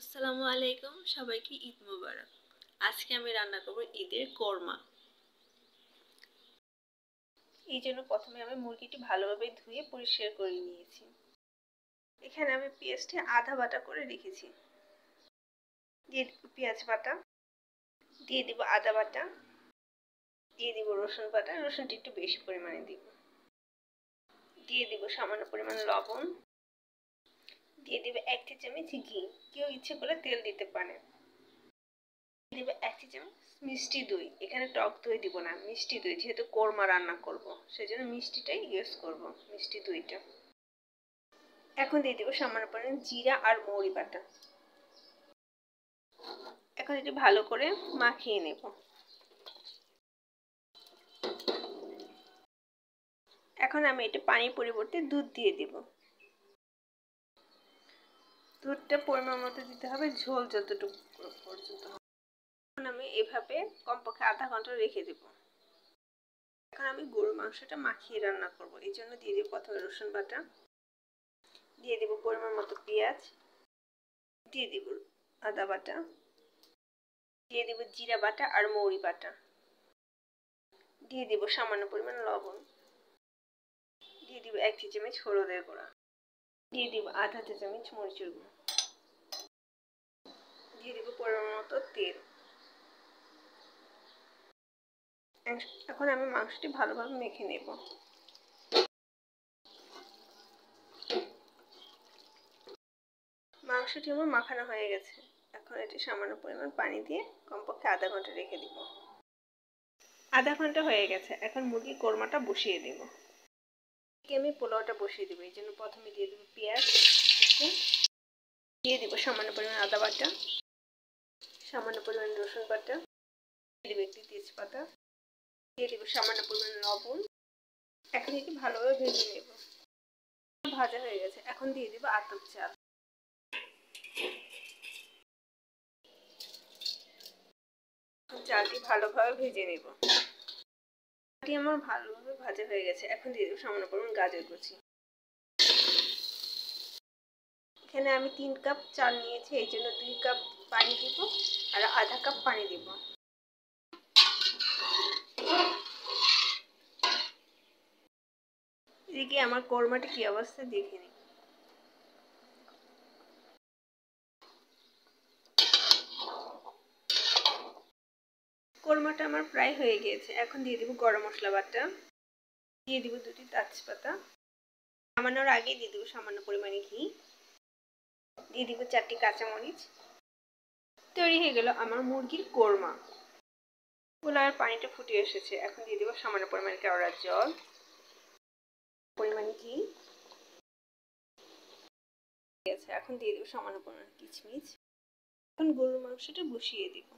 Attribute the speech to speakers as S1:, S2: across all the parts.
S1: আসসালামু আলাইকুম, সবাইকে ঈদ মোবারক। আজকে আমি রান্না করব ঈদের কোরমা। এই জন্য প্রথমে আমি মুরগিটি ভালোভাবে ধুয়ে পরিষ্কার করে নিয়েছি। এখানে আমি পেঁয়াজটি আধা বাটা করে রেখেছি। দিয়ে দিব পেঁয়াজ বাটা, দিয়ে দিব আদা বাটা, দিয়ে দিব রসুন বাটা। রসুনটি একটু বেশি পরিমাণে দিব। দিয়ে দিব সামান্য পরিমাণ লবণ, দিয়ে দিব 1 চা চামচ ঘি। কেউ ইচ্ছে করে তেল দিতে পারে। দিব 1 চা চামচ মিষ্টি দই। এখানে টক দই দিব না, মিষ্টি দই, যেহেতু কোরমা রান্না করব সেজন্য মিষ্টিটাই ইউজ করব, মিষ্টি দইটা। এখন দিয়ে দিব সামান্য পরিমাণ জিরা আর মৌরি বাটা। এখন এটি ভালো করে মাখিয়ে নেব। এখন আমি এটা পানির পরিবর্তে দুধ দিয়ে দিব। দুধটা পরিমাণ মতো দিতে হবে, ঝোল যতটুকু পর্যন্ত। এখন আমি এভাবে কমপক্ষে আধা ঘন্টা রেখে দেব। এখন আমি গরুর মাংসটা মাখিয়ে রান্না করব। এই জন্য দিয়ে দিব প্রথমে রসুন বাটা, দিয়ে দিব পরিমাণ মতো পেঁয়াজ, দিয়ে দিব আদা বাটা, দিয়ে দিব জিরা বাটা আর মৌরি বাটা, দিয়ে দিব সামান্য পরিমাণ লবণ, দিয়ে দিব 1 চা চামচ হলুদের গুঁড়া, দিয়ে দিব আধা চা চামচ মরিচের গুঁড়া, দিয়ে দিব পরিমাণ মতো তেল। এখন আমি মাংসটি ভালোভাবে মেখে নেব। মাংসটি আমার মাখানো হয়ে গেছে। এখন এটি সামান্য পরিমাণ পানি দিয়ে কমপক্ষে আধা ঘন্টা রেখে দিব। আধা ঘন্টা হয়ে গেছে। এখন মুরগির কোরমাটা বসিয়ে দেব। আমি পোলাওটা বসিয়ে দেবো। এই জন্য প্রথমে দিয়ে দেবো পেঁয়াজ, দিয়ে দিব সামান্য পরিমাণ আদা বাটা, সামান্য পরিমাণ রসুন বাটা, দিয়ে দেবো একটি তেজপাতা, দিয়ে দেবো সামান্য পরিমাণ লবণ। এখন এটি ভালোভাবে ভেজে নেব। ভাজা হয়ে গেছে। এখন দিয়ে দেবো আতপ চাল। চালটি ভালোভাবে ভেজে নেব। চালটি আমার ভালোভাবে ভাজা হয়ে গেছে। এখন দিয়ে দেবো সামান্য পরিমাণ গাজর কুচি। এখানে আমি 3 কাপ চাল নিয়েছি, এই জন্য 2 কাপ পানি দিব আর আধা কাপ পানি দিব। এদিকে আমার কোরমাটি কি অবস্থা দেখে নিই। কোরমাটা আমার প্রায় হয়ে গিয়েছে। এখন দিয়ে দিব গরম মশলা বাটা, দিয়ে দিব 2টি তেজপাতা, নামানোর আগে দিয়ে দিব সামান্য পরিমাণে ঘি, দিয়ে দিব 4টি কাঁচামরিচ। তৈরি হয়ে গেল আমার মুরগির কোরমা। পোলাওয়ের পানিটা ফুটে এসেছে। এখন দিয়ে দিব সামান্য পরিমাণে কেওড়ার জল, পরিমাণে ঘি। এখন দিয়ে দিব সামান্য পরিমাণে কিশমিশ। এখন গরুর মাংসটা বসিয়ে দিব।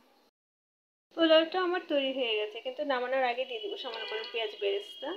S1: পোলাওটা আমার তৈরি হয়ে গেছে, কিন্তু নামানোর আগে দিয়ে দিব সামান্য পরিমাণ পেঁয়াজ বেরেস্তা,